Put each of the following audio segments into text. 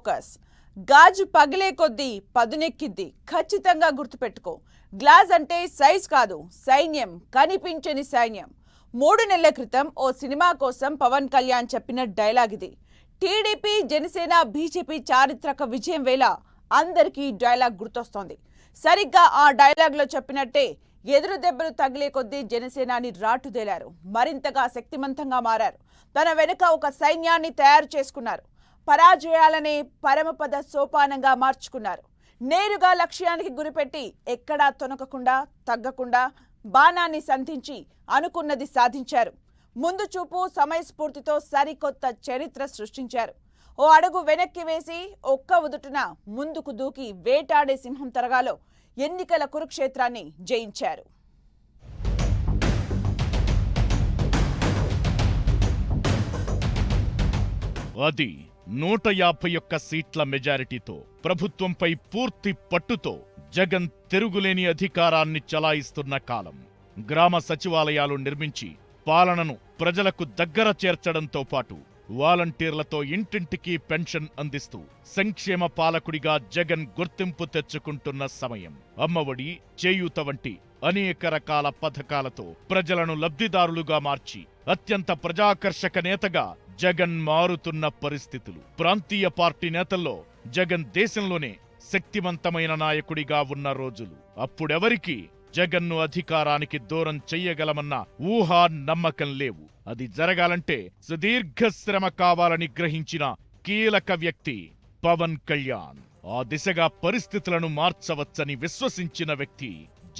Focus. గాజు పగిలే కొద్దీ పదునెక్కిద్ది. ఖచ్చితంగా గుర్తుపెట్టుకో. గ్లాస్ అంటే సైజ్ కాదు, సైన్యం, కనిపించని సైన్యం. 3 నెలల క్రితం ఓ సినిమా కోసం పవన్ కళ్యాణ్ చెప్పిన డైలాగ్ ఇది. టీడీపీ, జనసేన, బీజేపీ చారిత్రక విజయం వేళ అందరికీ డైలాగ్ గుర్తొస్తోంది. సరిగ్గా ఆ డైలాగ్లో చెప్పినట్టే ఎదురు దెబ్బలు తగిలే కొద్దీ జనసేనాని రాటుదేలారు. మరింతగా శక్తిమంతంగా మారారు. తన వెనుక ఒక సైన్యాన్ని తయారు చేసుకున్నారు. పరాజయాలనే పరమపద సోపానంగా మార్చుకున్నారు. నేరుగా లక్ష్యానికి గురిపెట్టి ఎక్కడా తొనకకుండా, తగ్గకుండా బాణాన్ని సంధించి అనుకున్నది సాధించారు. ముందు చూపు, సమయస్ఫూర్తితో సరికొత్త చరిత్ర సృష్టించారు. ఓ అడుగు వెనక్కి వేసి ఒక్క ఉదుటున ముందుకు దూకి వేటాడే సింహం తరగాలో ఎన్నికల కురుక్షేత్రాన్ని జయించారు. అది 151 సీట్ల మెజారిటీతో ప్రభుత్వంపై పూర్తి పట్టుతో జగన్ తిరుగులేని అధికారాన్ని చలాయిస్తున్న కాలం. గ్రామ సచివాలయాలు నిర్మించి పాలనను ప్రజలకు దగ్గర చేర్చడంతో పాటు వాలంటీర్లతో ఇంటింటికి పెన్షన్ అందిస్తూ సంక్షేమ పాలకుడిగా జగన్ గుర్తింపు తెచ్చుకుంటున్న సమయం. అమ్మఒడి, చేయూత వంటి అనేక రకాల పథకాలతో ప్రజలను లబ్ధిదారులుగా మార్చి అత్యంత ప్రజాకర్షక నేతగా జగన్ మారుతున్న పరిస్థితులు. ప్రాంతీయ పార్టీ నేతల్లో జగన్ దేశంలోనే శక్తివంతమైన నాయకుడిగా ఉన్న రోజులు. అప్పుడెవరికి జగన్ను అధికారానికి దూరం చెయ్యగలమన్న ఊహా నమ్మకం లేవు. అది జరగాలంటే సుదీర్ఘ శ్రమ కావాలని గ్రహించిన కీలక వ్యక్తి పవన్ కళ్యాణ్. ఆ దిశగా పరిస్థితులను మార్చవచ్చని విశ్వసించిన వ్యక్తి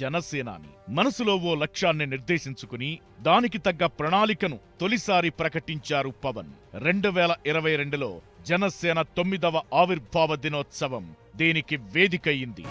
జనసేనాని. మనసులో ఓ లక్ష్యాన్ని నిర్దేశించుకుని దానికి తగ్గ ప్రణాళికను తొలిసారి ప్రకటించారు పవన్. 2022లో జనసేన 9వ ఆవిర్భావ దినోత్సవం దీనికి వేదికయింది.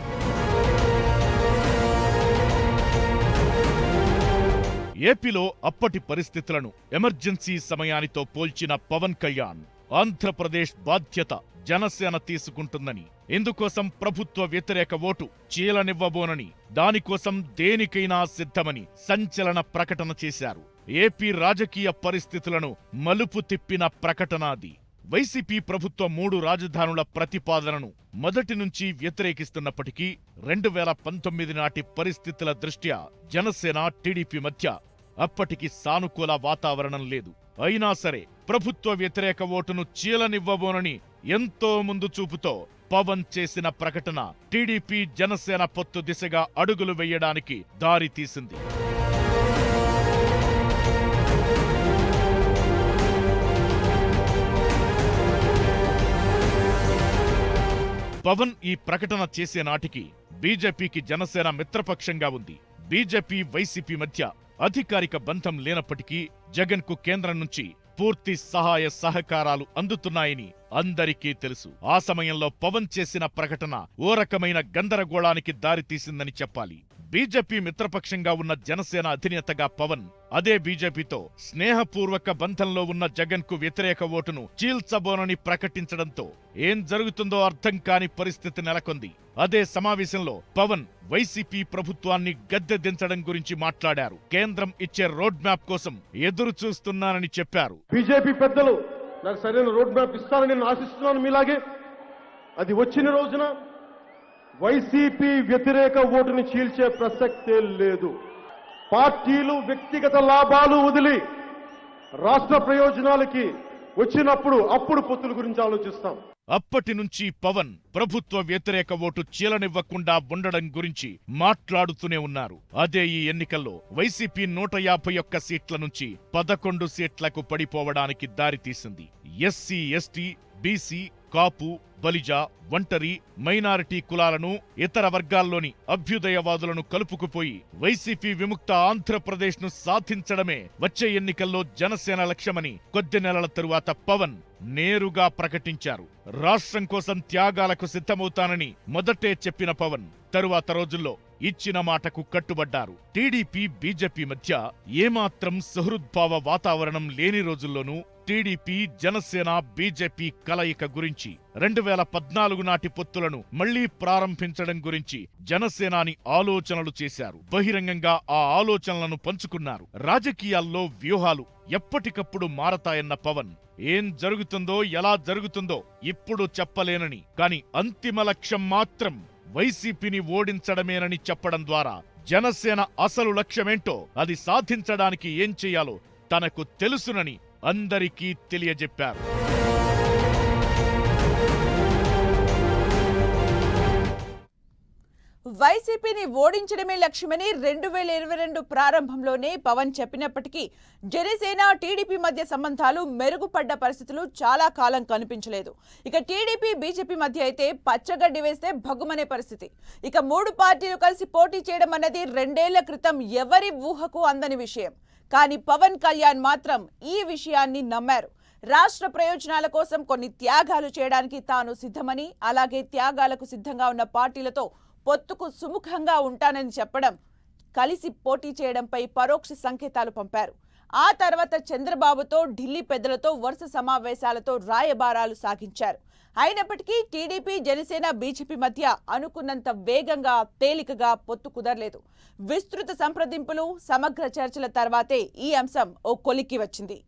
ఏపీలో అప్పటి పరిస్థితులను ఎమర్జెన్సీ సమయానితో పోల్చిన పవన్ కళ్యాణ్ ఆంధ్రప్రదేశ్ బాధ్యత జనసేన తీసుకుంటుందని, ఇందుకోసం ప్రభుత్వ వ్యతిరేక ఓటు చీలనివ్వబోనని, దానికోసం దేనికైనా సిద్ధమని సంచలన ప్రకటన చేశారు. ఏపీ రాజకీయ పరిస్థితులను మలుపు తిప్పిన ప్రకటన అది. వైసీపీ ప్రభుత్వ 3 రాజధానుల ప్రతిపాదనను మొదటి నుంచి వ్యతిరేకిస్తున్నప్పటికీ 2019 నాటి పరిస్థితుల దృష్ట్యా జనసేన, టీడీపీ మధ్య అప్పటికి సానుకూల వాతావరణం లేదు. అయినా సరే ప్రభుత్వ వ్యతిరేక ఓటును చీలనివ్వబోనని ఎంతో ముందు చూపుతో పవన్ చేసిన ప్రకటన టీడీపీ, జనసేన పొత్తు దిశగా అడుగులు వేయడానికి దారి తీసింది. పవన్ ఈ ప్రకటన చేసే నాటికి బీజేపీకి జనసేన మిత్రపక్షంగా ఉంది. బీజేపీ, వైసీపీ మధ్య అధికారిక బంధం లేనప్పటికీ జగన్ కు కేంద్రం నుంచి పూర్తి సహాయ సహకారాలు అందుతున్నాయని అందరికీ తెలుసు. ఆ సమయంలో పవన్ చేసిన ప్రకటన ఓ రకమైన గందరగోళానికి దారితీసిందని చెప్పాలి. బీజేపీ మిత్రపక్షంగా ఉన్న జనసేన అధినేతగా పవన్ అదే బీజేపీతో స్నేహపూర్వక బంధంలో ఉన్న జగన్ కు వ్యతిరేక ఓటును చీల్చబోనని ప్రకటించడంతో ఏం జరుగుతుందో అర్థం కాని పరిస్థితి నెలకొంది. అదే సమావేశంలో పవన్ వైసీపీ ప్రభుత్వాన్ని గద్దె దించడం గురించి మాట్లాడారు. కేంద్రం ఇచ్చే రోడ్ మ్యాప్ కోసం ఎదురు చూస్తున్నానని చెప్పారు. బీజేపీ పెద్దలు నాకు సరైన రోడ్ మ్యాప్ ఇస్తారని నేను ఆశిస్తున్నాను. మీలాగే అది వచ్చిన రోజున వైసీపీ వ్యతిరేక ఓటుని చీల్చే ప్రసక్తే లేదు. పార్టీలు వ్యక్తిగత లాభాలు వదిలి రాష్ట్ర ప్రయోజనాలకి వచ్చినప్పుడు అప్పుడు పొత్తుల గురించి ఆలోచిస్తాం. అప్పటి నుంచి పవన్ ప్రభుత్వ వ్యతిరేక ఓటు చీలనివ్వకుండా ఉండడం గురించి మాట్లాడుతూనే ఉన్నారు. అదే ఈ ఎన్నికల్లో వైసీపీ 151 సీట్ల నుంచి 11 సీట్లకు పడిపోవడానికి దారితీసింది. ఎస్సీ, ఎస్టీ, బీసీ, కాపు, బలిజ, ఒంటరి, మైనారిటీ కులాలను, ఇతర వర్గాల్లోని అభ్యుదయవాదులను కలుపుకుపోయి వైసీపీ విముక్త ఆంధ్రప్రదేశ్ ను సాధించడమే వచ్చే ఎన్నికల్లో జనసేన లక్ష్యమని కొద్ది నెలల తరువాత పవన్ నేరుగా ప్రకటించారు. రాష్ట్రం కోసం త్యాగాలకు సిద్ధమవుతానని మొదటే చెప్పిన పవన్ తరువాత రోజుల్లో ఇచ్చిన మాటకు కట్టుబడ్డారు. టీడీపీ, బీజేపీ మధ్య ఏమాత్రం సుహృద్భావ వాతావరణం లేని రోజుల్లోనూ టీడీపీ, జనసేన, బీజేపీ కలయిక గురించి 2014 నాటి పొత్తులను మళ్లీ ప్రారంభించడం గురించి జనసేనాని ఆలోచనలు చేశారు. బహిరంగంగా ఆ ఆలోచనలను పంచుకున్నారు. రాజకీయాల్లో వ్యూహాలు ఎప్పటికప్పుడు మారతాయన్న పవన్ ఏం జరుగుతుందో ఎలా జరుగుతుందో ఇప్పుడు చెప్పలేనని, కాని అంతిమ లక్ష్యం మాత్రం వైసీపీని ఓడించడమేనని చెప్పడం ద్వారా జనసేన అసలు లక్ష్యమేంటో, అది సాధించడానికి ఏం చెయ్యాలో తనకు తెలుసునని అందరికీ తెలియజెప్పారు. వైసీపీని ఓడించడమే లక్ష్యమని 2022 ప్రారంభంలోనే పవన్ చెప్పినప్పటికీ జనసేన టీడీపీ మధ్య సంబంధాలు మెరుగుపడ్డ పరిస్థితులు చాలా కాలం కనిపించలేదు. ఇక టీడీపీ బీజేపీ మధ్య అయితే పచ్చగడ్డి వేస్తే భగ్గుమనే పరిస్థితి. ఇక 3 పార్టీలు కలిసి పోటీ చేయడం అన్నది 2 ఏళ్ల క్రితం ఎవరి ఊహకు అందని విషయం. కానీ పవన్ కళ్యాణ్ మాత్రం ఈ విషయాన్ని నమ్మారు. రాష్ట్ర ప్రయోజనాల కోసం కొన్ని త్యాగాలు చేయడానికి తాను సిద్ధమని, అలాగే త్యాగాలకు సిద్ధంగా ఉన్న పార్టీలతో పొత్తుకు సుముఖంగా ఉంటానని చెప్పడం, కలిసి పోటీ చేయడంపై పరోక్ష సంకేతాలు పంపారు. ఆ తర్వాత చంద్రబాబుతో, ఢిల్లీ పెద్దలతో వరుస సమావేశాలతో రాయబారాలు సాగించారు. అయినప్పటికీ టీడీపీ, జనసేన, బీజేపీ మధ్య అనుకున్నంత వేగంగా, తేలికగా పొత్తు కుదరలేదు. విస్తృత సంప్రదింపులు, సమగ్ర చర్చల తర్వాతే ఈ అంశం ఓ కొలిక్కి వచ్చింది.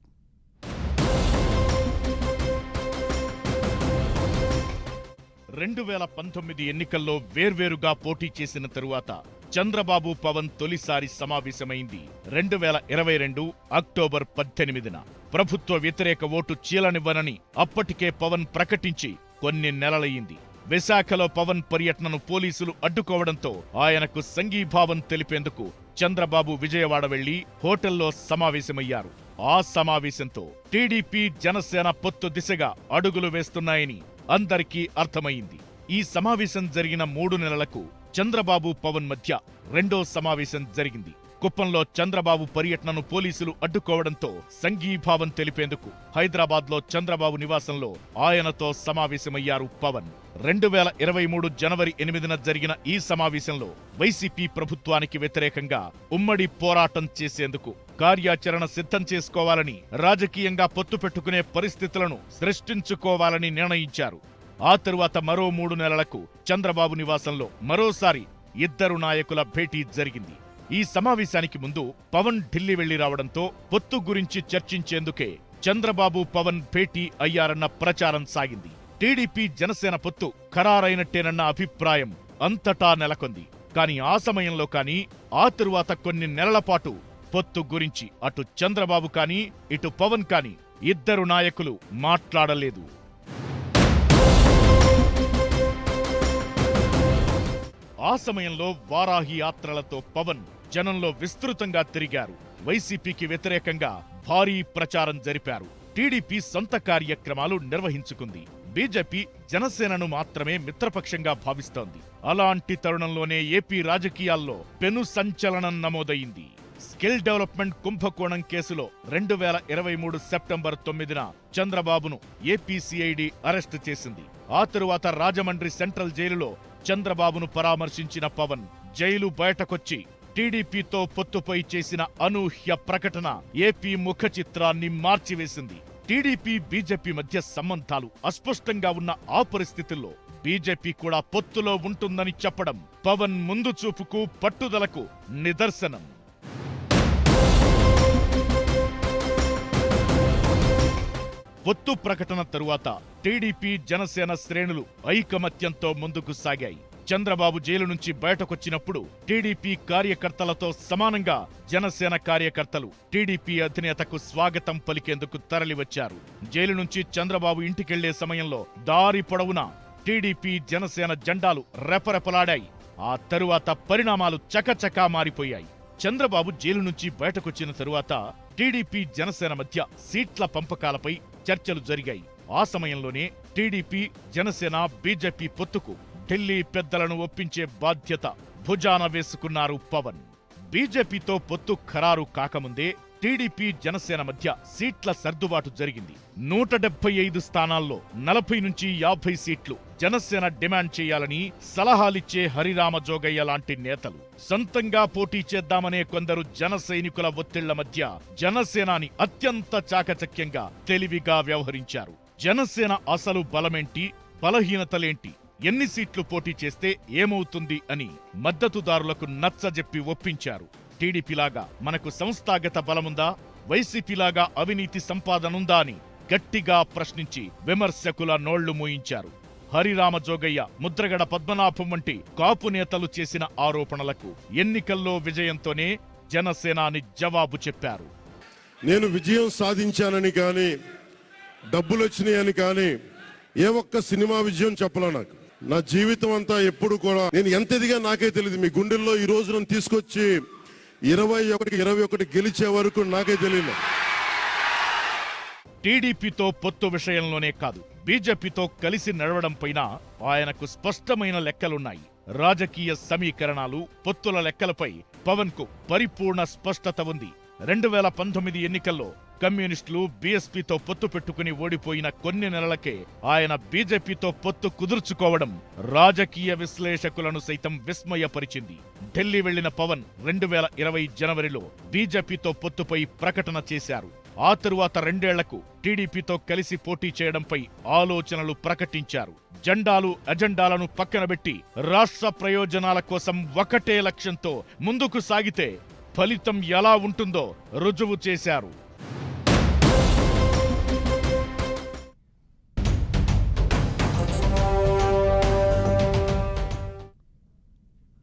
2019 ఎన్నికల్లో వేర్వేరుగా పోటీ చేసిన తరువాత చంద్రబాబు, పవన్ తొలిసారి సమావేశమైంది 2022 అక్టోబర్ 18న. ప్రభుత్వ వ్యతిరేక ఓటు చీలనివ్వనని అప్పటికే పవన్ ప్రకటించి కొన్ని నెలలయ్యింది. విశాఖలో పవన్ పర్యటనను పోలీసులు అడ్డుకోవడంతో ఆయనకు సంఘీభావం తెలిపేందుకు చంద్రబాబు విజయవాడ వెళ్లి హోటల్లో సమావేశమయ్యారు. ఆ సమావేశంతో టీడీపీ, జనసేన పొత్తు దిశగా అడుగులు వేస్తున్నాయని అందరికీ అర్థమైంది. ఈ సమావేశం జరిగిన 3 నెలలకు చంద్రబాబు, పవన్ మధ్య రెండో సమావేశం జరిగింది. కుప్పంలో చంద్రబాబు పర్యటనను పోలీసులు అడ్డుకోవడంతో సంఘీభావం తెలిపేందుకు హైదరాబాద్లో చంద్రబాబు నివాసంలో ఆయనతో సమావేశమయ్యారు పవన్. 2023 జనవరి 8న జరిగిన ఈ సమావేశంలో వైసీపీ ప్రభుత్వానికి వ్యతిరేకంగా ఉమ్మడి పోరాటం చేసేందుకు కార్యాచరణ సిద్ధం చేసుకోవాలని, రాజకీయంగా పొత్తు పెట్టుకునే పరిస్థితులను సృష్టించుకోవాలని నిర్ణయించారు. ఆ తరువాత మరో 3 నెలలకు చంద్రబాబు నివాసంలో మరోసారి ఇద్దరు నాయకుల భేటీ జరిగింది. ఈ సమావేశానికి ముందు పవన్ ఢిల్లీ వెళ్లి రావడంతో పొత్తు గురించి చర్చించేందుకే చంద్రబాబు, పవన్ భేటీ అయ్యారన్న ప్రచారం సాగింది. టీడీపీ, జనసేన పొత్తు ఖరారైనట్టేనన్న అభిప్రాయం అంతటా నెలకొంది. కానీ ఆ సమయంలో కానీ, ఆ తరువాత కొన్ని నెలల పాటు పొత్తు గురించి అటు చంద్రబాబు కానీ, ఇటు పవన్ కానీ ఇద్దరు నాయకులు మాట్లాడలేదు. ఆ సమయంలో వారాహి యాత్రలతో పవన్ జనంలో విస్తృతంగా తిరిగారు. వైసీపీకి వ్యతిరేకంగా భారీ ప్రచారం జరిపారు. టీడీపీ సొంత కార్యక్రమాలు నిర్వహించుకుంది. బీజేపీ జనసేనను మాత్రమే మిత్రపక్షంగా భావిస్తోంది. అలాంటి తరుణంలోనే ఏపీ రాజకీయాల్లో పెను సంచలనం నమోదయింది. స్కిల్ డెవలప్మెంట్ కుంభకోణం కేసులో 2023 సెప్టెంబర్ 9న చంద్రబాబును ఏపీ సిఐడి అరెస్టు చేసింది. ఆ తరువాత రాజమండ్రి సెంట్రల్ జైలులో చంద్రబాబును పరామర్శించిన పవన్ జైలు బయటకొచ్చి టీడీపీతో పొత్తుపై చేసిన అనూహ్య ప్రకటన ఏపీ ముఖ చిత్రాన్ని మార్చివేసింది. టీడీపీ, బీజేపీ మధ్య సంబంధాలు అస్పష్టంగా ఉన్న ఆ పరిస్థితుల్లో బీజేపీ కూడా పొత్తులో ఉంటుందని చెప్పడం పవన్ ముందు చూపుకు, పట్టుదలకు నిదర్శనం. పొత్తు ప్రకటన తరువాత టీడీపీ, జనసేన శ్రేణులు ఐకమత్యంతో ముందుకు సాగాయి. చంద్రబాబు జైలు నుంచి బయటకొచ్చినప్పుడు టీడీపీ కార్యకర్తలతో సమానంగా జనసేన కార్యకర్తలు టీడీపీ అధినేతకు స్వాగతం పలికేందుకు తరలివచ్చారు. జైలు నుంచి చంద్రబాబు ఇంటికెళ్లే సమయంలో దారి పొడవునా టీడీపీ, జనసేన జెండాలు రెపరెపలాడాయి. ఆ తరువాత పరిణామాలు చకచకా మారిపోయాయి. చంద్రబాబు జైలు నుంచి బయటకొచ్చిన తరువాత టీడీపీ, జనసేన మధ్య సీట్ల పంపకాలపై చర్చలు జరిగాయి. ఆ సమయంలోనే టీడీపీ, జనసేన, బీజేపీ పొత్తుకు ఢిల్లీ పెద్దలను ఒప్పించే బాధ్యత భుజాన వేసుకున్నారు పవన్. బీజేపీతో పొత్తు ఖరారు కాకముందే టీడీపీ, జనసేన మధ్య సీట్ల సర్దుబాటు జరిగింది. 175 స్థానాల్లో 40 నుంచి 50 సీట్లు జనసేన డిమాండ్ చేయాలని సలహాలిచ్చే హరిరామ జోగయ్య లాంటి నేతలు, సొంతంగా పోటీ చేద్దామనే కొందరు జన సైనికుల ఒత్తిళ్ల మధ్య జనసేనాని అత్యంత చాకచక్యంగా, తెలివిగా వ్యవహరించారు. జనసేన అసలు బలమేంటి, బలహీనతలేంటి, ఎన్ని సీట్లు పోటీ చేస్తే ఏమవుతుంది అని మద్దతుదారులకు నచ్చజెప్పి ఒప్పించారు. టీడీపీలాగా మనకు సంస్థాగత బలముందా, వైసీపీలాగా అవినీతి సంపాదనుందా అని గట్టిగా ప్రశ్నించి విమర్శకుల నోళ్లు మూయించారు. హరిరామ జోగయ్య, ముద్రగడ పద్మనాభం వంటి కాపు నేతలు చేసిన ఆరోపణలకు ఎన్నికల్లో విజయంతోనే జనసేనాని జవాబు చెప్పారు. నేను విజయం సాధించానని కానీ డబ్బులు వచ్చినాయని కానీ ఏ ఒక్క సినిమా విజయం చెప్పలే. నాకు నా జీవితం అంతా ఎప్పుడు కూడా నేను ఎంత ఎదిగా నాకే తెలియదు. మీ గుండెల్లో ఈ రోజు నన్ను తీసుకొచ్చి 21 గెలిచే వరకు నాకే తెలియదు. టీడీపీతో పొత్తు విషయంలోనే కాదు, బీజేపీతో కలిసి నడవడం పైన ఆయనకు స్పష్టమైన లెక్కలున్నాయి. రాజకీయ సమీకరణాలు, పొత్తుల లెక్కలపై పవన్ కు పరిపూర్ణ స్పష్టత ఉంది. 2019 ఎన్నికల్లో కమ్యూనిస్టులు బీఎస్పీతో పొత్తు పెట్టుకుని ఓడిపోయిన కొన్ని నెలలకే ఆయన బీజేపీతో పొత్తు కుదుర్చుకోవడం రాజకీయ విశ్లేషకులను సైతం విస్మయపరిచింది. ఢిల్లీ వెళ్లిన పవన్ 2020 జనవరిలో బీజేపీతో పొత్తుపై ప్రకటన చేశారు. ఆ తరువాత 2 ఏళ్లకు టీడీపీతో కలిసి పోటీ చేయడంపై ఆలోచనలు ప్రకటించారు. జెండాలు, అజెండాలను పక్కనబెట్టి రాష్ట్ర ప్రయోజనాల కోసం ఒకటే లక్ష్యంతో ముందుకు సాగితే ఫలితం ఎలా ఉంటుందో రుజువు చేశారు.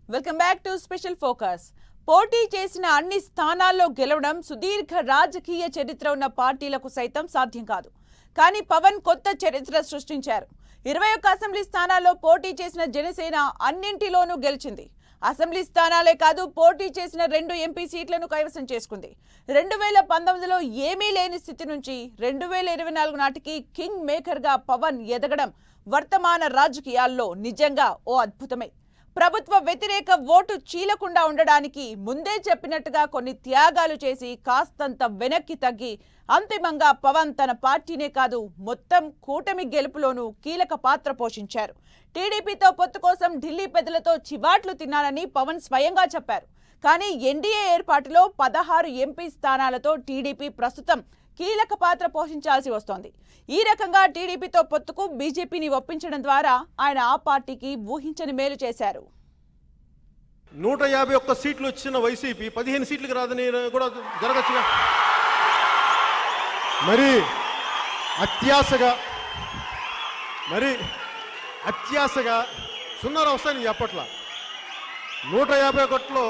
Welcome back to special focus. పోటీ చేసిన అన్ని స్థానాల్లో గెలవడం సుదీర్ఘ రాజకీయ చరిత్ర ఉన్న పార్టీలకు సైతం సాధ్యం కాదు. కానీ పవన్ కొత్త చరిత్ర సృష్టించారు. 21 అసెంబ్లీ స్థానాల్లో పోటీ చేసిన జనసేన అన్నింటిలోనూ గెలిచింది. అసెంబ్లీ స్థానాలే కాదు, పోటీ చేసిన 2 ఎంపీ సీట్లను కైవసం చేసుకుంది. 2019లో ఏమీ లేని స్థితి నుంచి 2024 నాటికి కింగ్ మేకర్గా పవన్ ఎదగడం వర్తమాన రాజకీయాల్లో నిజంగా ఓ అద్భుతమే. ప్రభుత్వ వ్యతిరేక ఓటు చీలకుండా ఉండడానికి ముందే చెప్పినట్టుగా కొన్ని త్యాగాలు చేసి కాస్తంత వెనక్కి తగ్గి అంతిమంగా పవన్ తన పార్టీనే కాదు మొత్తం కూటమి గెలుపులోనూ కీలక పాత్ర పోషించారు. టీడీపీతో పొత్తు కోసం ఢిల్లీ పెద్దలతో చివాట్లు తిన్నానని పవన్ స్వయంగా చెప్పారు. కానీ ఎన్డీఏ ఏర్పాటులో 16 ఎంపీ స్థానాలతో టీడీపీ ప్రస్తుతం కీలక పాత్ర పోషించాల్సి వస్తోంది. ఈ రకంగా టీడీపీతో పొత్తుకు బీజేపీని ఒప్పించడం ద్వారా ఆయన ఆ పార్టీకి ఊహించని మేలు చేశారు. 151 సీట్లు వచ్చిన వైసీపీ 15 సీట్లకు రాదని కూడా జరగచ్చుగా. మరి అత్యాశగా 0 వస్తాయని చెప్పట్లా. 151లో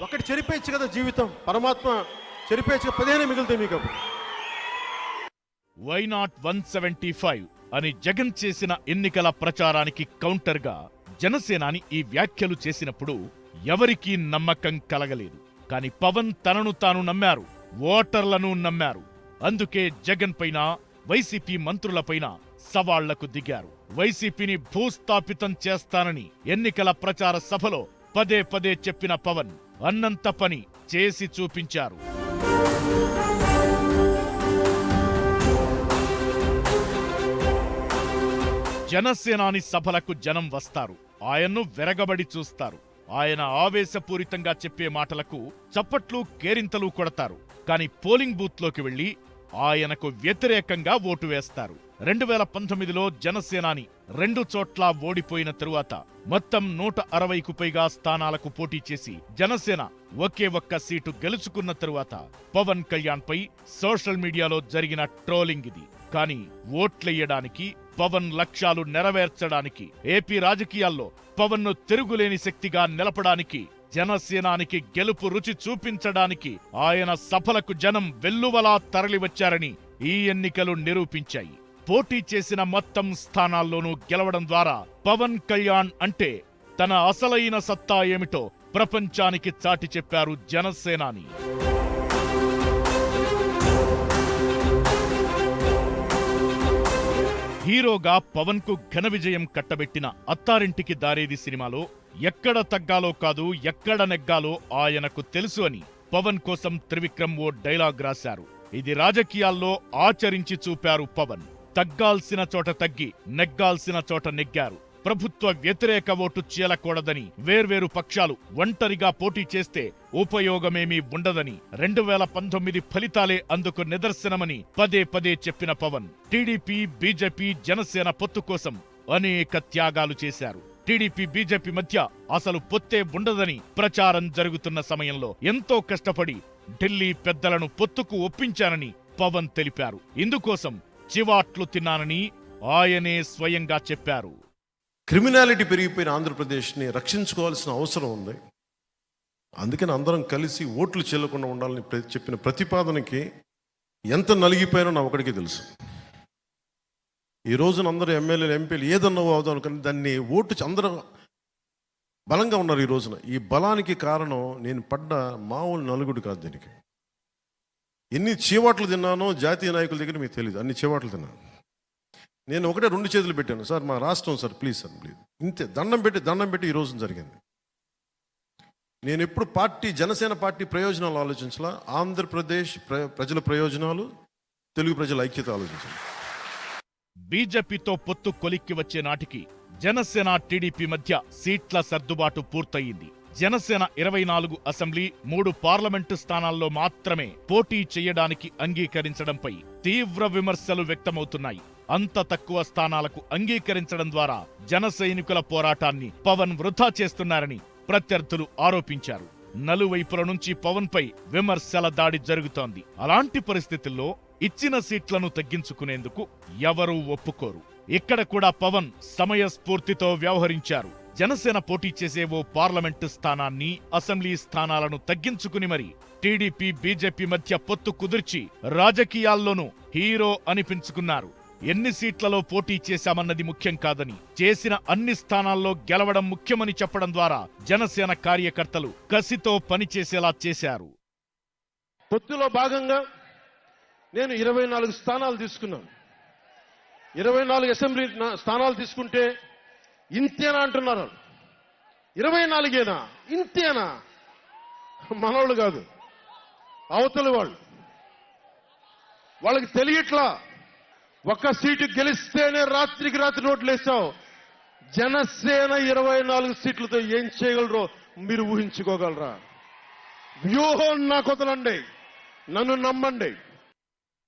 ఒకటి చెరిపేయచ్చు కదా. జీవితం పరమాత్మ చెరిపేయచ్చు, 15 మిగులుతాయి మీకు. అప్పుడు వై నాట్ 175 అని జగన్ చేసిన ఎన్నికల ప్రచారానికి కౌంటర్గా జనసేనాని ఈ వ్యాఖ్యలు చేసినప్పుడు ఎవరికీ నమ్మకం కలగలేదు. కాని పవన్ తనను తాను నమ్మారు, ఓటర్లను నమ్మారు. అందుకే జగన్ పైన, వైసీపీ మంత్రులపైన సవాళ్లకు దిగారు. వైసీపీని భూస్థాపితం చేస్తానని ఎన్నికల ప్రచార సభలో పదే పదే చెప్పిన పవన్ అన్నంత పని చేసి చూపించారు. జనసేనాని సభలకు జనం వస్తారు, ఆయన్ను వెరగబడి చూస్తారు. ఆయన ఆవేశపూరితంగా చెప్పే మాటలకు చప్పట్లు, కేరింతలు కొడతారు. కాని పోలింగ్ బూత్లోకి వెళ్లి ఆయనకు వ్యతిరేకంగా ఓటు వేస్తారు. 2019లో జనసేనాని 2 చోట్ల ఓడిపోయిన తరువాత మొత్తం 160కు పైగా స్థానాలకు పోటీ చేసి జనసేన ఒకే ఒక్క సీటు గెలుచుకున్న తరువాత పవన్ కళ్యాణ్ పై సోషల్ మీడియాలో జరిగిన ట్రోలింగ్ ఇది. కానీ ఓట్లెయ్యడానికి, పవన్ లక్ష్యాలు నెరవేర్చడానికి, ఏపీ రాజకీయాల్లో పవన్ ను తిరుగులేని శక్తిగా నిలపడానికి, జనసేనానికి గెలుపు రుచి చూపించడానికి ఆయన సభలకు జనం వెల్లువలా తరలివచ్చారని ఈ ఎన్నికలు నిరూపించాయి. పోటీ చేసిన మొత్తం స్థానాల్లోనూ గెలవడం ద్వారా పవన్ కళ్యాణ్ అంటే తన అసలైన సత్తా ఏమిటో ప్రపంచానికి చాటి చెప్పారు జనసేనాని. హీరోగా పవన్ కు ఘన విజయం కట్టబెట్టిన అత్తారింటికి దారేది సినిమాలో ఎక్కడ తగ్గాలో కాదు, ఎక్కడ నెగ్గాలో ఆయనకు తెలుసు అని పవన్ కోసం త్రివిక్రమ్ ఓ డైలాగ్ రాశారు. ఇది రాజకీయాల్లో ఆచరించి చూపారు పవన్. తగ్గాల్సిన చోట తగ్గి, నెగ్గాల్సిన చోట నెగ్గారు. ప్రభుత్వ వ్యతిరేక ఓటు చీలకూడదని, వేర్వేరు పక్షాలు ఒంటరిగా పోటీ చేస్తే ఉపయోగమేమీ ఉండదని, 2019 ఫలితాలే అందుకు నిదర్శనమని పదే పదే చెప్పిన పవన్ టీడీపీ, బీజేపీ, జనసేన పొత్తు కోసం అనేక త్యాగాలు చేశారు. టీడీపీ, బీజేపీ మధ్య అసలు పొత్తే ఉండదని ప్రచారం జరుగుతున్న సమయంలో ఎంతో కష్టపడి ఢిల్లీ పెద్దలను పొత్తుకు ఒప్పించానని పవన్ తెలిపారు. ఇందుకోసం చివాట్లు తిన్నానని ఆయనే స్వయంగా చెప్పారు. క్రిమినాలిటీ పెరిగిపోయిన ఆంధ్రప్రదేశ్ని రక్షించుకోవాల్సిన అవసరం ఉంది. అందుకని అందరం కలిసి ఓట్లు చెల్లకుండా ఉండాలని చెప్పిన ప్రతిపాదనకి ఎంత నలిగిపోయానో నా ఒకడికి తెలుసు. ఈ రోజున అందరూ ఎమ్మెల్యేలు ఎంపీలు ఏదన్నా అవుదాం అనుకుని దాన్ని ఓటు అందరూ బలంగా ఉన్నారు. ఈ రోజున ఈ బలానికి కారణం నేను పడ్డ మామూలు నలుగుడు కాదు. దీనికి ఎన్ని చీవాట్లు తిన్నానో జాతీయ నాయకుల దగ్గర మీకు తెలియదు. అన్ని చీవాట్లు తిన్నాను. నేను ఒకటే 2 చేతులు పెట్టాను, సార్ మా రాష్ట్రం సార్ ప్లీజ్ సార్ ప్లీజ్, ఇంతే దండం పెట్టి ఈ రోజున జరిగింది. నేను ఎప్పుడు జనసేన పార్టీ ప్రయోజనాలు ఆలోచించాల, ఆంధ్రప్రదేశ్ ప్రజల ప్రయోజనాలు, తెలుగు ప్రజల ఐక్యత ఆలోచించాలి. బీజేపీతో పొత్తు కొలిక్కి వచ్చే నాటికి జనసేన టీడీపీ మధ్య సీట్ల సర్దుబాటు పూర్తయింది. జనసేన 24 అసెంబ్లీ 3 పార్లమెంటు స్థానాల్లో మాత్రమే పోటీ చేయడానికి అంగీకరించడంపై తీవ్ర విమర్శలు వ్యక్తమవుతున్నాయి. అంత తక్కువ స్థానాలకు అంగీకరించడం ద్వారా జన సైనికుల పోరాటాన్ని పవన్ వృధా చేస్తున్నారని ప్రత్యర్థులు ఆరోపించారు. నలువైపుల నుంచి పవన్ పై విమర్శల దాడి జరుగుతోంది. అలాంటి పరిస్థితుల్లో ఇచ్చిన సీట్లను తగ్గించుకునేందుకు ఎవరూ ఒప్పుకోరు. ఇక్కడ కూడా పవన్ సమయస్ఫూర్తితో వ్యవహరించారు. జనసేన పోటీ చేసే ఓ పార్లమెంటు స్థానాన్ని, అసెంబ్లీ స్థానాలను తగ్గించుకుని మరి టీడీపీ బీజేపీ మధ్య పొత్తు కుదిర్చి రాజకీయాల్లోనూ హీరో అనిపించుకున్నారు. ఎన్ని సీట్లలో పోటీ చేశామన్నది ముఖ్యం కాదని, చేసిన అన్ని స్థానాల్లో గెలవడం ముఖ్యమని చెప్పడం ద్వారా జనసేన కార్యకర్తలు కసితో పనిచేసేలా చేశారు. పొత్తులో భాగంగా నేను 24 స్థానాలు తీసుకున్నాను. 24 అసెంబ్లీ స్థానాలు తీసుకుంటే ఇంతేనా అంటున్నారు. 24ఏనా, ఇంతేనా? మనోళ్ళు కాదు, అవతలి వాళ్ళకి తెలియట్లా. ఒక్క సీటు గెలిస్తేనే రాత్రికి రాత్రి నోట్లు వేసావు. జనసేన 24 సీట్లతో ఏం చేయగలరో మీరు ఊహించుకోగలరా? వ్యూహం నాకు వదలండి, నన్ను నమ్మండి.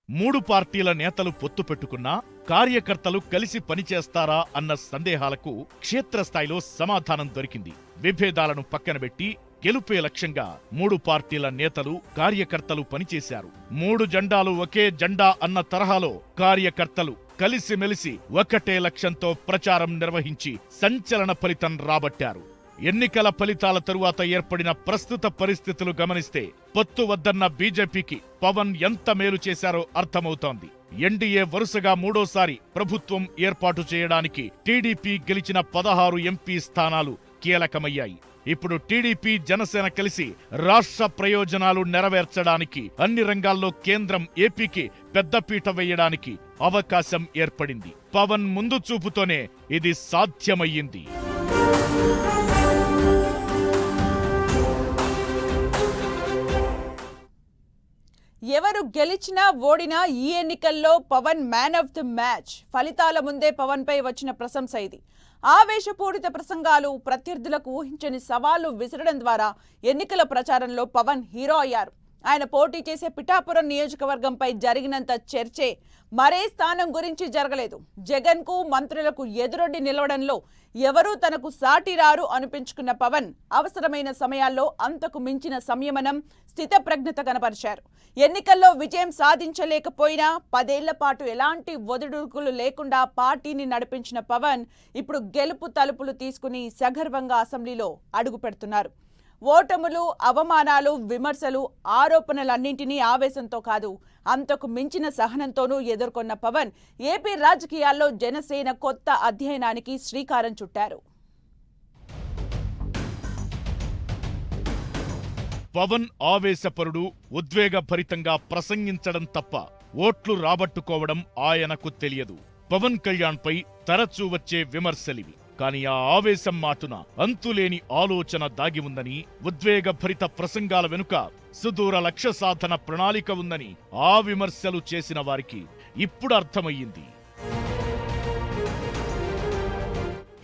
3 పార్టీల నేతలు పొత్తు పెట్టుకున్నా కార్యకర్తలు కలిసి పనిచేస్తారా అన్న సందేహాలకు క్షేత్రస్థాయిలో సమాధానం దొరికింది. విభేదాలను పక్కనబెట్టి గెలుపే లక్ష్యంగా 3 పార్టీల నేతలు, కార్యకర్తలు పనిచేశారు. 3 జెండాలు ఒకే జెండా అన్న తరహాలో కార్యకర్తలు కలిసిమెలిసి ఒకటే లక్ష్యంతో ప్రచారం నిర్వహించి సంచలన ఫలితం రాబట్టారు. ఎన్నికల ఫలితాల తరువాత ఏర్పడిన ప్రస్తుత పరిస్థితులు గమనిస్తే పొత్తు వద్దన్న బీజేపీకి పవన్ ఎంత మేలు చేశారో అర్థమవుతోంది. ఎన్డీఏ వరుసగా 3వ ప్రభుత్వం ఏర్పాటు చేయడానికి టీడీపీ గెలిచిన 16 ఎంపీ స్థానాలు కీలకమయ్యాయి. ఇప్పుడు టీడీపీ జనసేన కలిసి రాష్ట్ర ప్రయోజనాలు నెరవేర్చడానికి అన్ని రంగాల్లో కేంద్రం ఏపీకి పెద్దపీట వేయడానికి అవకాశం ఏర్పడింది. పవన్ ముందు చూపుతోనే ఇది సాధ్యమయ్యింది. ఎవరు గెలిచినా ఓడినా ఈ ఎన్నికల్లో Pawan man of the match. ఫలితాల ముందే పవన్ పై వచ్చిన ప్రశంస ఇది. ఆవేశపూరిత ప్రసంగాలు, ప్రత్యర్థులకు ఊహించని సవాళ్లు విసరడం ద్వారా ఎన్నికల ప్రచారంలో పవన్ హీరో అయ్యారు. ఆయన పోటీ చేసే పిఠాపురం నియోజకవర్గంపై జరిగినంత చర్చే మరే స్థానం గురించి జరగలేదు. జగన్ కు, మంత్రులకు ఎదురొడ్డి నిలవడంలో ఎవరూ తనకు సాటి రారు అనిపించుకున్న పవన్ అవసరమైన సమయాల్లో అంతకు మించిన సంయమనం, స్థితప్రజ్ఞత కనపరిచారు. ఎన్నికల్లో విజయం సాధించలేకపోయినా 10 ఏళ్ల పాటు ఎలాంటి ఒదుడుకులు లేకుండా పార్టీని నడిపించిన పవన్ ఇప్పుడు గెలుపు తలుపులు తీసుకుని సగర్వంగా అసెంబ్లీలో అడుగు పెడుతున్నారు. ఓటములు, అవమానాలు, విమర్శలు, ఆరోపణలన్నింటినీ ఆవేశంతో కాదు, అంతకు మించిన సహనంతోనూ ఎదుర్కొన్న పవన్ ఏపీ రాజకీయాల్లో జనసేన కొత్త అధ్యయనానికి శ్రీకారం చుట్టారు. పవన్ ఆవేశపరుడు, ఉద్వేగభరితంగా ప్రసంగించడం తప్ప ఓట్లు రాబట్టుకోవడం ఆయనకు తెలియదు. పవన్ కళ్యాణ్ పై తరచూ వచ్చే విమర్శలివి. కాని ఆ ఆవేశం మాటున అంతులేని ఆలోచన దాగి ఉందని, ఉద్వేగభరిత ప్రసంగాల వెనుక సుదూర లక్ష్య సాధన ప్రణాళిక ఉందని ఆ విమర్శలు చేసిన వారికి ఇప్పుడు అర్థమయ్యింది.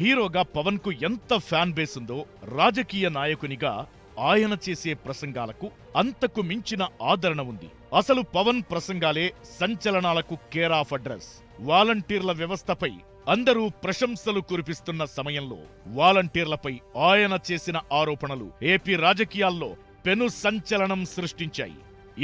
హీరోగా పవన్ కు ఎంత ఫ్యాన్ బేస్ ఉందో, రాజకీయ నాయకునిగా ఆయన చేసే ప్రసంగాలకు అంతకు మించిన ఆదరణ ఉంది. అసలు పవన్ ప్రసంగాలే సంచలనాలకు కేర్ ఆఫ్ అడ్రస్. వాలంటీర్ల వ్యవస్థపై అందరూ ప్రశంసలు కురిపిస్తున్న సమయంలో వాలంటీర్లపై ఆయన చేసిన ఆరోపణలు ఏపీ రాజకీయాల్లో పెను సంచలనం సృష్టించాయి.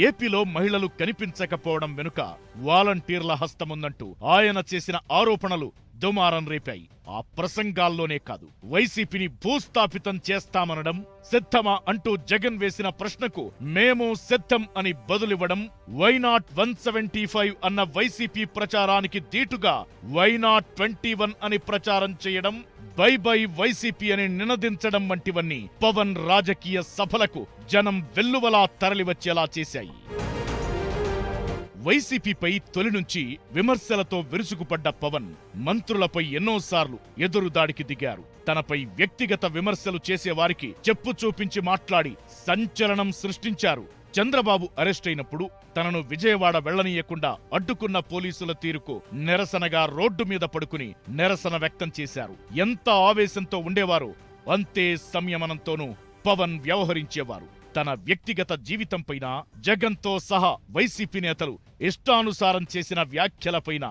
ఏపీలో మహిళలు కనిపించకపోవడం వెనుక వాలంటీర్ల హస్తముందంటూ ఆయన చేసిన ఆరోపణలు దుమారం రేపాయి. ఆ ప్రసంగాల్లోనే కాదు, వైసీపీని భూస్థాపితం చేస్తామనడం, సిద్ధమా అంటూ జగన్ వేసిన ప్రశ్నకు మేము సిద్ధం అని బదులివ్వడం, వైనాట్ 175 అన్న వైసీపీ ప్రచారానికి దీటుగా వైనాట్ 21 అని ప్రచారం చేయడం, బై బై వైసీపీ అని నినదించడం వంటివన్నీ పవన్ రాజకీయ సభలకు జనం వెల్లువలా తరలివచ్చేలా చేశాయి. వైసీపీపై తొలి నుంచి విమర్శలతో విరుచుకుపడ్డ పవన్ మంత్రులపై ఎన్నోసార్లు ఎదురుదాడికి దిగారు. తనపై వ్యక్తిగత విమర్శలు చేసేవారికి చెప్పు చూపించి మాట్లాడి సంచలనం సృష్టించారు. చంద్రబాబు అరెస్టైనప్పుడు తనను విజయవాడ వెళ్లనీయకుండా అడ్డుకున్న పోలీసుల తీరుకు నిరసనగా రోడ్డు మీద పడుకుని నిరసన వ్యక్తం చేశారు. ఎంత ఆవేశంతో ఉండేవారో అంతే సంయమనంతోనూ పవన్ వ్యవహరించేవారు. తన వ్యక్తిగత జీవితంపైన, జగన్తో సహా వైసీపీ నేతలు ఇష్టానుసారం చేసిన వ్యాఖ్యలపైన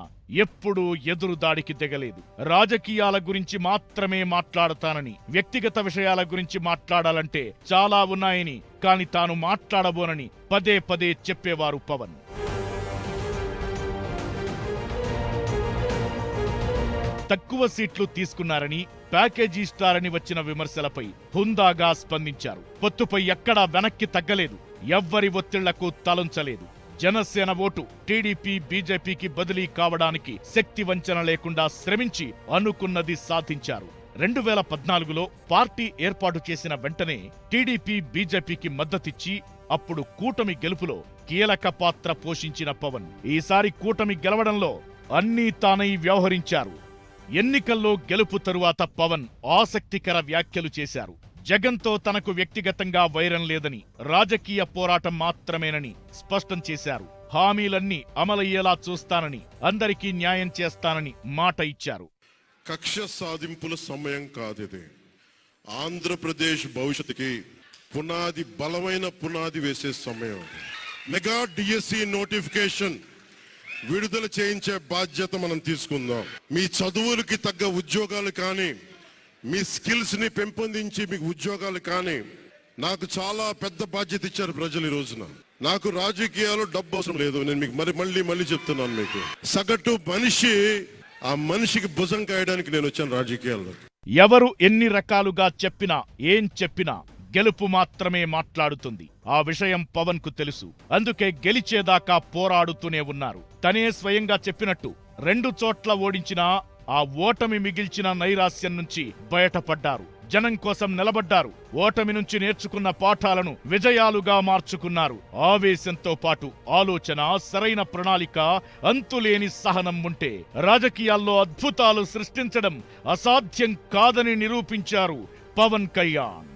ఎప్పుడూ ఎదురుదాడికి దిగలేదు. రాజకీయాల గురించి మాత్రమే మాట్లాడతానని, వ్యక్తిగత విషయాల గురించి మాట్లాడాలంటే చాలా ఉన్నాయని, కాని తాను మాట్లాడబోనని పదే పదే చెప్పేవారు పవన్. తక్కువ సీట్లు తీసుకున్నారని, ప్యాకేజీ ఇస్తారని వచ్చిన విమర్శలపై హుందాగా స్పందించారు. పొత్తుపై ఎక్కడా వెనక్కి తగ్గలేదు, ఎవ్వరి ఒత్తిళ్లకు తలొంచలేదు. జనసేన ఓటు టీడీపీ, బీజేపీకి బదిలీ కావడానికి శక్తి వంచన లేకుండా శ్రమించి అనుకున్నది సాధించారు. 2014లో పార్టీ ఏర్పాటు చేసిన వెంటనే టీడీపీ, బీజేపీకి మద్దతిచ్చి అప్పుడు కూటమి గెలుపులో కీలక పాత్ర పోషించిన పవన్ ఈసారి కూటమి గెలవడంలో అన్నీ తానై వ్యవహరించారు. ఎన్నికల్లో గెలుపు తరువాత పవన్ ఆసక్తికర వ్యాఖ్యలు చేశారు. జగన్తో తనకు వ్యక్తిగతంగా వైరం లేదని, రాజకీయ పోరాటం మాత్రమేనని స్పష్టం చేశారు. హామీలన్నీ అమలయ్యేలా చూస్తానని, అందరికీ న్యాయం చేస్తానని మాట ఇచ్చారు. కక్ష సాధింపుల సమయం కాదిది. ఆంధ్రప్రదేశ్ భవిష్యత్తుకి పునాది, బలమైన పునాది వేసే సమయం. మెగా డిఎస్సి నోటిఫికేషన్ విడుదల చేయించే బాధ్యత మనం తీసుకుందాం. మీ చదువులకి తగ్గ ఉద్యోగాలు కానీ, మీ స్కిల్స్ ని పెంపొందించి మీకు ఉద్యోగాలు కానీ, నాకు చాలా పెద్ద బాధ్యత ఇచ్చారు ప్రజలు. ఈ రోజున నాకు రాజకీయాలు డబ్బు అవసరం లేదు. నేను మీకు మళ్ళీ చెప్తున్నాను, మీకు సగటు మనిషి, ఆ మనిషికి భుజం కాయడానికి నేను వచ్చాను రాజకీయాల్లో. ఎవరు ఎన్ని రకాలుగా చెప్పినా, ఏం చెప్పినా గెలుపు మాత్రమే మాట్లాడుతుంది. ఆ విషయం పవన్ కు తెలుసు. అందుకే గెలిచేదాకా పోరాడుతూనే ఉన్నారు. తనే స్వయంగా చెప్పినట్టు 2 చోట్ల ఓడించినా ఆ ఓటమి మిగిల్చిన నైరాశ్యం నుంచి బయటపడ్డారు. జనం కోసం నిలబడ్డారు. ఓటమి నుంచి నేర్చుకున్న పాఠాలను విజయాలుగా మార్చుకున్నారు. ఆవేశంతో పాటు ఆలోచన, సరైన ప్రణాళిక, అంతులేని సహనం ఉంటే రాజకీయాల్లో అద్భుతాలు సృష్టించడం అసాధ్యం కాదని నిరూపించారు పవన్ కళ్యాణ్.